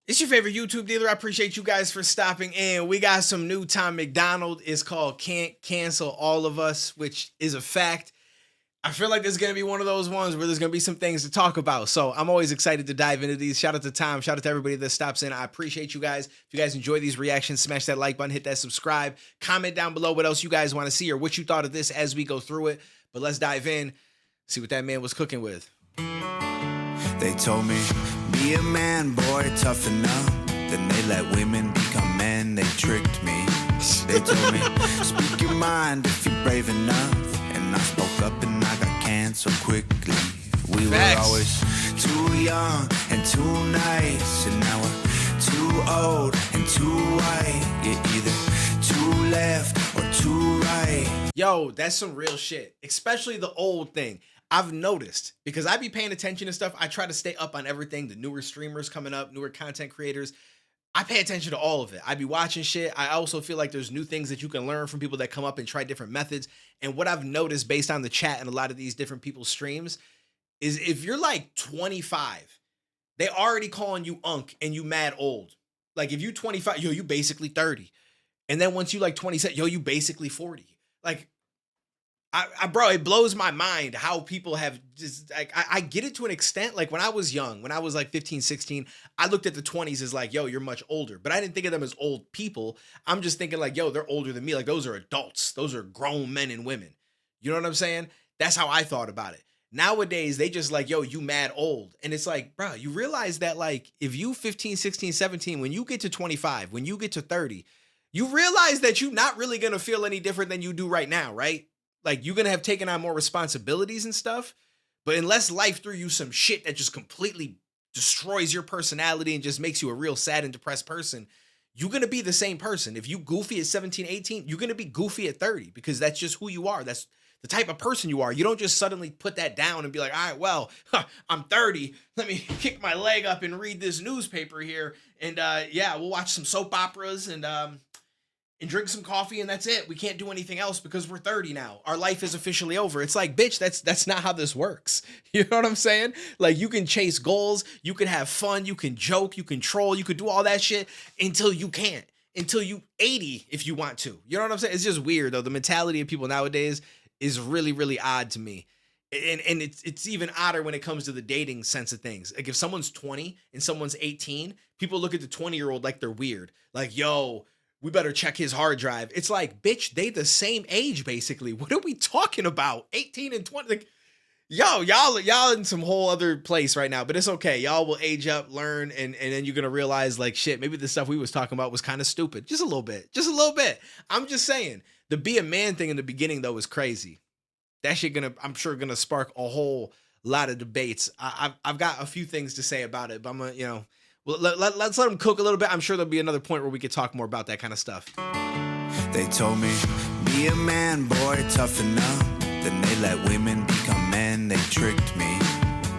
It's your favorite YouTube dealer. I appreciate you guys for stopping in. We got some new time. MacDonald is called Can't Cancel All of Us, which is a fact. I feel like this is going to be one of those ones where there's going to be some things to talk about. So I'm always excited to dive into these. Shout out to Tom. Shout out to everybody that stops in. I appreciate you guys. If you guys enjoy these reactions, smash that like button, hit that subscribe. Comment down below what else you guys want to see or what you thought of this as we go through it. But let's dive in, see what that man was cooking with. They told me, be a man, boy, toughen up. Then they let women become men, they tricked me. They told me, speak your mind if you're brave enough. And I spoke up and I got canceled quickly. We were always too young and too nice. And now we're too old and too white. You're either too left or too right. Yo, that's some real shit, especially the old thing. I've noticed, because I be paying attention to stuff. I try to stay up on everything, the newer streamers coming up, newer content creators. I pay attention to all of it. I be watching shit. I also feel like there's new things that you can learn from people that come up and try different methods. And what I've noticed based on the chat and a lot of these different people's streams is if you're like 25, they already calling you unk and you mad old. Like if you 25, yo, you basically 30. And then once you like 27, yo, you basically 40. Like, bro, it blows my mind how people have just like, I get it to an extent. Like when I was young, when I was like 15, 16, I looked at the 20s as like, yo, you're much older, but I didn't think of them as old people. I'm just thinking like, yo, they're older than me. Like those are adults. Those are grown men and women. You know what I'm saying? That's how I thought about it. Nowadays, they just like, yo, you mad old. And it's like, bro, you realize that like if you 15, 16, 17, when you get to 25, when you get to 30, you realize that you're not really going to feel any different than you do right now, right? Like you're going to have taken on more responsibilities and stuff, but unless life threw you some shit that just completely destroys your personality and just makes you a real sad and depressed person, you're going to be the same person. If you goofy at 17, 18, you're going to be goofy at 30 because that's just who you are. That's the type of person you are. You don't just suddenly put that down and be like, all right, well, I'm 30. Let me kick my leg up and read this newspaper here. And yeah, we'll watch some soap operas and drink some coffee and that's it. We can't do anything else because we're 30 now. Our life is officially over. It's like, bitch, that's not how this works. You know what I'm saying? Like you can chase goals, you can have fun, you can joke, you can troll, you could do all that shit until you can't. Until you 80 if you want to. You know what I'm saying? It's just weird though. The mentality of people nowadays is really, really odd to me. And it's even odder when it comes to the dating sense of things. Like if someone's 20 and someone's 18, people look at the 20-year-old like they're weird. Like, yo, we better check his hard drive. It's like, bitch, they the same age, basically. What are we talking about? 18 and 20. Like, yo, y'all in some whole other place right now, but it's okay. Y'all will age up, learn, and then you're going to realize, like, shit, maybe the stuff we was talking about was kind of stupid. Just a little bit. Just a little bit. I'm just saying. The be a man thing in the beginning, though, was crazy. That shit I'm sure, gonna spark a whole lot of debates. I've got a few things to say about it, but I'm gonna, well, let's let them cook a little bit. I'm sure there'll be another point where we could talk more about that kind of stuff. They told me, be a man, boy, toughen up. Then they let women become men, they tricked me.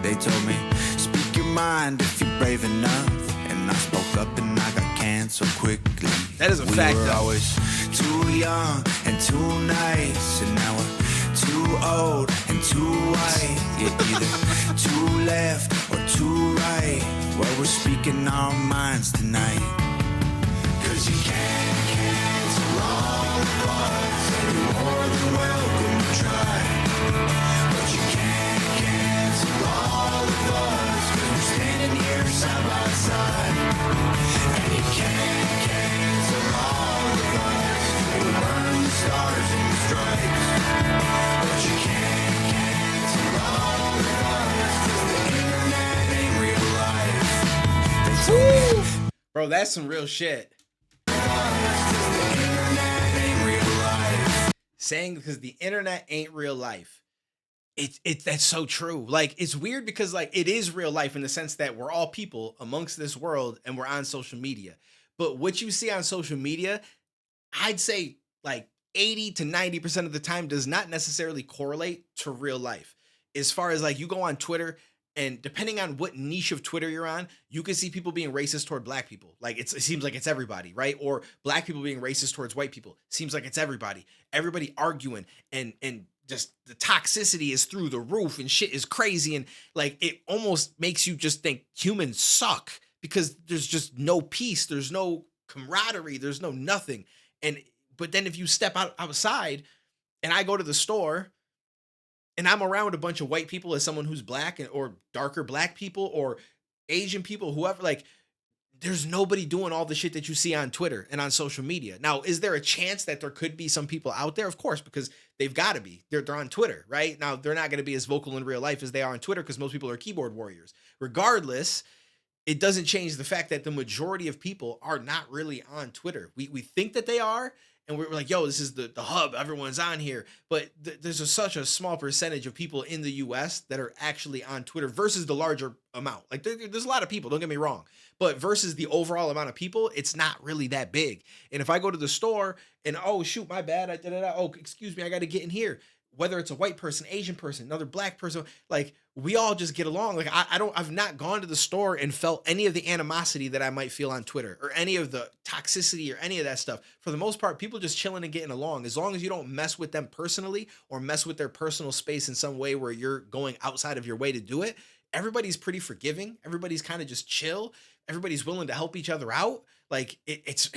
They told me, speak your mind if you're brave enough. And I spoke up and I got canceled quickly. That is a fact, We were though. always too young and too nice. And now we're too old and too white. You're either too left or too right. Well, we're speaking our minds tonight. Cause you can't cancel all of us. And you're more than welcome to try. But you can't cancel all of us. Cause we're standing here side by side. And you can't cancel all of us. We'll burn the stars and the stripes. But you can't cancel all of us. Cause the internet ain't real life. Bro, that's some real shit. Saying because the internet ain't real life. That's so true. Like it's weird because like it is real life in the sense that we're all people amongst this world and we're on social media. But what you see on social media, I'd say like 80 to 90% of the time does not necessarily correlate to real life. As far as like you go on Twitter and depending on what niche of Twitter you're on, you can see people being racist toward black people. Like it seems like it's everybody, right? Or black people being racist towards white people. Seems like it's everybody. Everybody arguing and just the toxicity is through the roof and shit is crazy. And like, it almost makes you just think humans suck because there's just no peace, there's no camaraderie, there's no nothing. And but then if you step outside and I go to the store and I'm around a bunch of white people as someone who's black or darker black people or Asian people, whoever, like there's nobody doing all the shit that you see on Twitter and on social media. Now, is there a chance that there could be some people out there? Of course, because they've got to be. They're on Twitter, right? Now, they're not going to be as vocal in real life as they are on Twitter because most people are keyboard warriors. Regardless, it doesn't change the fact that the majority of people are not really on Twitter. We think that they are, and we're like, yo, this is the hub. Everyone's on here. But there's such a small percentage of people in the US that are actually on Twitter versus the larger amount. Like there's a lot of people, don't get me wrong. But versus the overall amount of people, it's not really that big. And if I go to the store and, oh, shoot, my bad. Oh, excuse me, I got to get in here. Whether it's a white person, Asian person, another black person, like we all just get along. Like I've not gone to the store and felt any of the animosity that I might feel on Twitter or any of the toxicity or any of that stuff. For the most part, people just chilling and getting along. As long as you don't mess with them personally or mess with their personal space in some way where you're going outside of your way to do it, everybody's pretty forgiving. Everybody's kind of just chill. Everybody's willing to help each other out. Like it's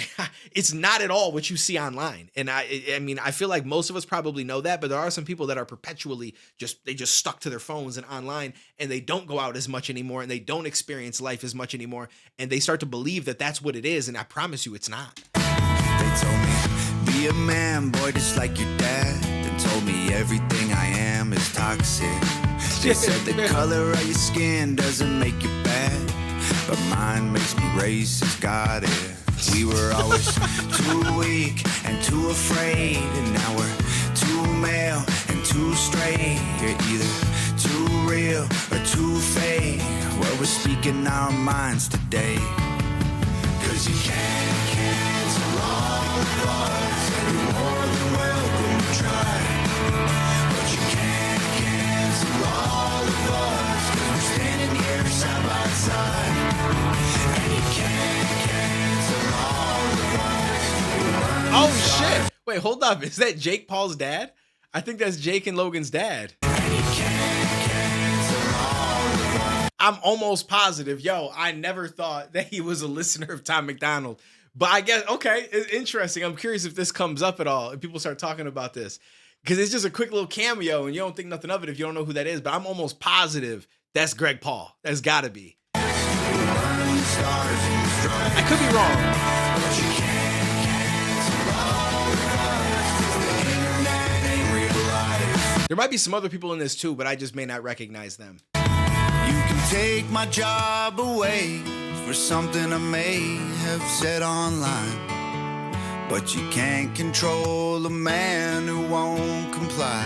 it's not at all what you see online. And I mean, I feel like most of us probably know that, but there are some people that are perpetually they just stuck to their phones and online, and they don't go out as much anymore, and they don't experience life as much anymore, and they start to believe that that's what it is. And I promise you, it's not. They told me, be a man, boy, just like your dad. Then told me everything I am is toxic. They said the color of your skin doesn't make you bad, but mine makes me racist, got it. We were always too weak and too afraid, and now we're too male and too straight. You're either too real or too fake. Well, we're speaking our minds today. 'Cause you can't cancel all of us, and you're more than welcome to try. But you can't cancel all of us, 'cause we're standing here side by side. And you can't cancel all of us. Oh shit! Wait, hold up. Is that Jake Paul's dad? I think that's Jake and Logan's dad. And you can't cancel all of us. I'm almost positive. Yo, I never thought that he was a listener of Tom MacDonald. But I guess, okay, it's interesting. I'm curious if this comes up at all, if people start talking about this. Because it's just a quick little cameo, and you don't think nothing of it if you don't know who that is. But I'm almost positive that's Greg Paul. That's got to be. I could be wrong. There might be some other people in this too, but I just may not recognize them. You can take my job away for something I may have said online, but you can't control a man who won't comply.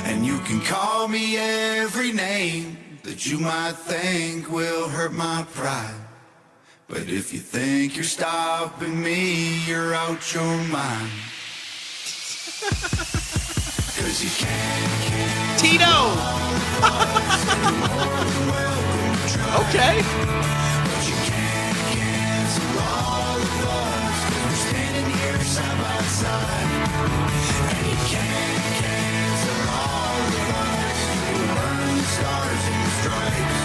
And you can call me every name that you might think will hurt my pride, but if you think you're stopping me, you're out your mind. 'Cause you can't Tito! Okay. But you can't cancel all of us, 'cause we're standing here side by side. And you can't cancel all of us. You burn the stars and the stripes,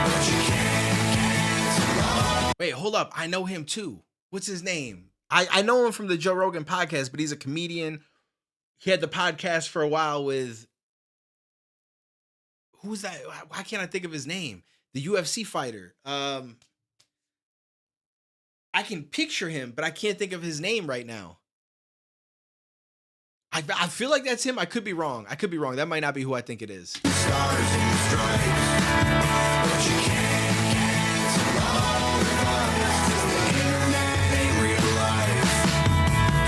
but you can't cancel all. Wait, hold up. I know him too. What's his name? I know him from the Joe Rogan podcast, but he's a comedian. He had the podcast for a while with, who's that? Why can't I think of his name? The UFC fighter. I can picture him, but I can't think of his name right now. I feel like that's him. I could be wrong. That might not be who I think it is. Stars and stripes, but you can't cancel all of us. 'Cause the internet ain't real life.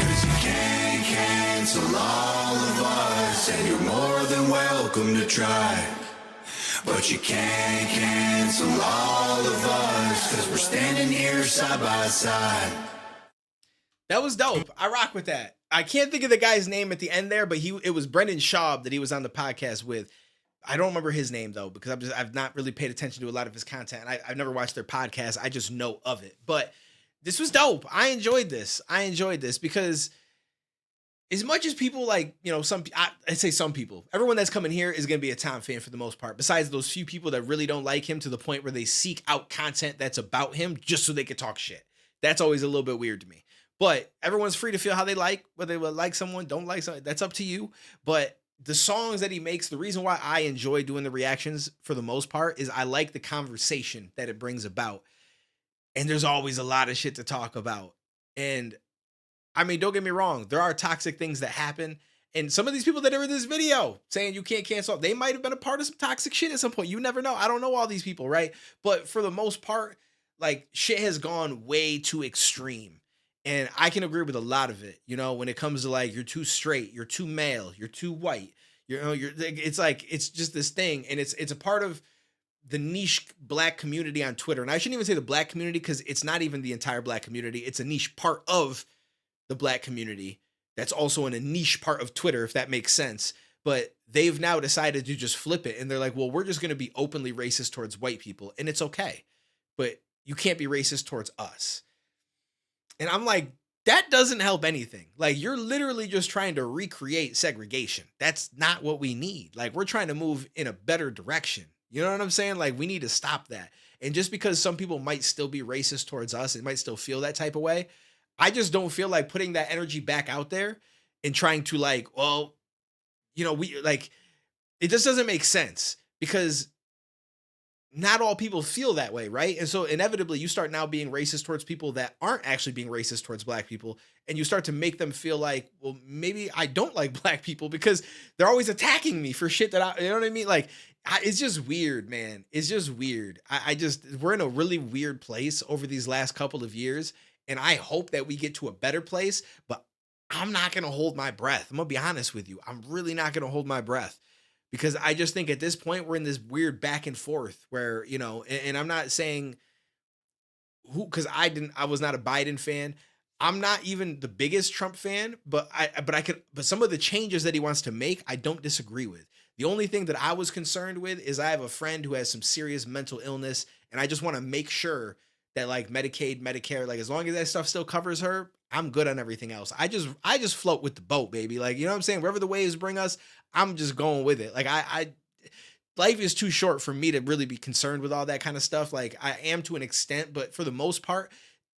'Cause you can't cancel all of us, and you're more than welcome to try. But you can't cancel all of us, 'cause we're standing here side by side. That was dope. I rock with that. I can't think of the guy's name at the end there, but it was Brendan Schaub that he was on the podcast with. I don't remember his name though, because I've not really paid attention to a lot of his content. I've never watched their podcast. I just know of it. But this was dope. I enjoyed this because as much as people like, I say some people, everyone that's coming here is going to be a Tom fan for the most part, besides those few people that really don't like him to the point where they seek out content that's about him just so they could talk shit. That's always a little bit weird to me. But everyone's free to feel how they like, whether they would like someone, don't like someone, that's up to you. But the songs that he makes, the reason why I enjoy doing the reactions for the most part is I like the conversation that it brings about. And there's always a lot of shit to talk about. And I mean, don't get me wrong, there are toxic things that happen. And some of these people that are in this video saying you can't cancel, they might have been a part of some toxic shit at some point. You never know. I don't know all these people, right? But for the most part, like shit has gone way too extreme. And I can agree with a lot of it, when it comes to like, you're too straight, you're too male, you're too white, it's like, it's just this thing. And it's a part of the niche black community on Twitter. And I shouldn't even say the black community because it's not even the entire black community. It's a niche part of the black community that's also in a niche part of Twitter, if that makes sense. But they've now decided to just flip it. And they're like, well, we're just going to be openly racist towards white people. And it's okay. But you can't be racist towards us. And I'm like, that doesn't help anything. Like, you're literally just trying to recreate segregation. That's not what we need. Like, we're trying to move in a better direction. You know what I'm saying? Like, we need to stop that. And just because some people might still be racist towards us, it might still feel that type of way. I just don't feel like putting that energy back out there and trying to like, well, we like, it just doesn't make sense because not all people feel that way, right? And so inevitably you start now being racist towards people that aren't actually being racist towards black people. And you start to make them feel like, well, maybe I don't like black people because they're always attacking me for shit that you know what I mean? Like, it's just weird, man. It's just weird. We're in a really weird place over these last couple of years. And I hope that we get to a better place, but I'm not going to hold my breath. I'm going to be honest with you. I'm really not going to hold my breath. Because I just think at this point, we're in this weird back and forth where, and I'm not saying because I was not a Biden fan. I'm not even the biggest Trump fan, but some of the changes that he wants to make, I don't disagree with. The only thing that I was concerned with is I have a friend who has some serious mental illness, and I just want to make sure that like Medicaid, Medicare, like as long as that stuff still covers her, I'm good on everything else. I just float with the boat, baby. Like, you know what I'm saying? Wherever the waves bring us, I'm just going with it. Like life is too short for me to really be concerned with all that kind of stuff. Like I am to an extent, but for the most part,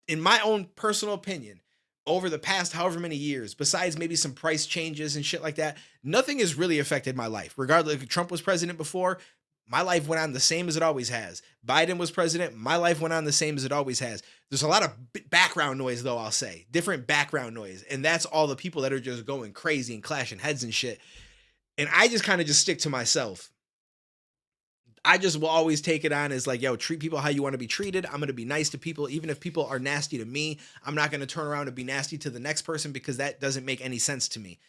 in my own personal opinion, over the past however many years, besides maybe some price changes and shit like that, nothing has really affected my life. Regardless if Trump was president before, my life went on the same as it always has. Biden was president. My life went on the same as it always has. There's a lot of background noise, though, I'll say. Different background noise. And that's all the people that are just going crazy and clashing heads and shit. And I just kind of just stick to myself. I just will always take it on as like, yo, treat people how you want to be treated. I'm going to be nice to people. Even if people are nasty to me, I'm not going to turn around and be nasty to the next person because that doesn't make any sense to me.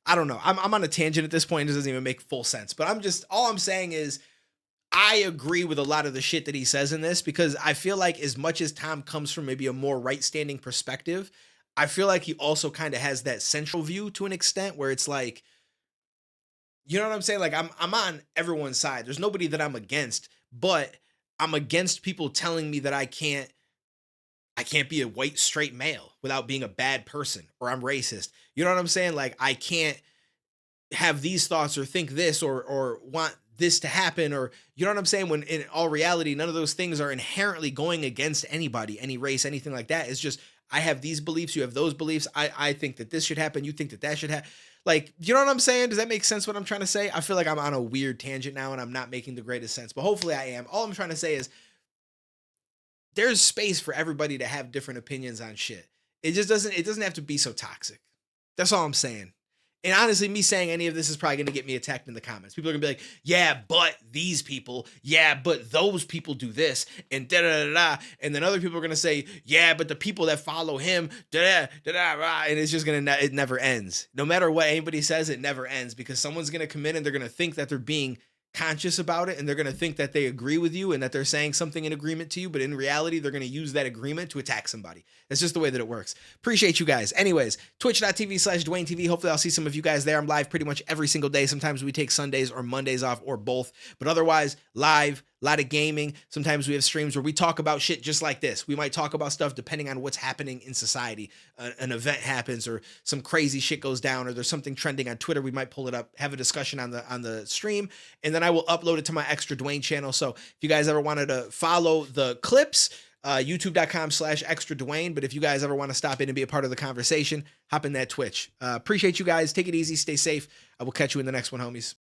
I don't know. I'm on a tangent at this point. It doesn't even make full sense. But all I'm saying is, I agree with a lot of the shit that he says in this because I feel like as much as Tom comes from maybe a more right-standing perspective, I feel like he also kind of has that central view to an extent where it's like, you know what I'm saying? Like I'm on everyone's side. There's nobody that I'm against, but I'm against people telling me that I can't be a white straight male without being a bad person or I'm racist. You know what I'm saying? Like I can't have these thoughts or think this or want this to happen, or you know what I'm saying? When in all reality, none of those things are inherently going against anybody, any race, anything like that. It's just, I have these beliefs, you have those beliefs. I think that this should happen. You think that that should happen. Like, you know what I'm saying? Does that make sense what I'm trying to say? I feel like I'm on a weird tangent now and I'm not making the greatest sense, but hopefully I am. All I'm trying to say is there's space for everybody to have different opinions on shit. It doesn't have to be so toxic. That's all I'm saying. And honestly, me saying any of this is probably going to get me attacked in the comments. People are going to be like, yeah, but these people, yeah, but those people do this, and da-da-da-da. And then other people are going to say, yeah, but the people that follow him, da-da-da-da. And it's just going to, it never ends. No matter what anybody says, it never ends because someone's going to come in and they're going to think that they're being conscious about it and they're going to think that they agree with you and that they're saying something in agreement to you, but in reality they're going to use that agreement to attack somebody. That's just the way that it works. Appreciate you guys. Anyways, twitch.tv/DuaneTV. Hopefully I'll see some of you guys there. I'm live pretty much every single day. Sometimes we take Sundays or Mondays off or both, but otherwise live lot of gaming. Sometimes we have streams where we talk about shit just like this. We might talk about stuff depending on what's happening in society. An event happens, or some crazy shit goes down, or there's something trending on Twitter. We might pull it up, have a discussion on the stream, and then I will upload it to my Extra Duane channel. So if you guys ever wanted to follow the clips, youtube.com/Extra Duane. But if you guys ever want to stop in and be a part of the conversation, hop in that Twitch. Appreciate you guys. Take it easy. Stay safe. I will catch you in the next one, homies.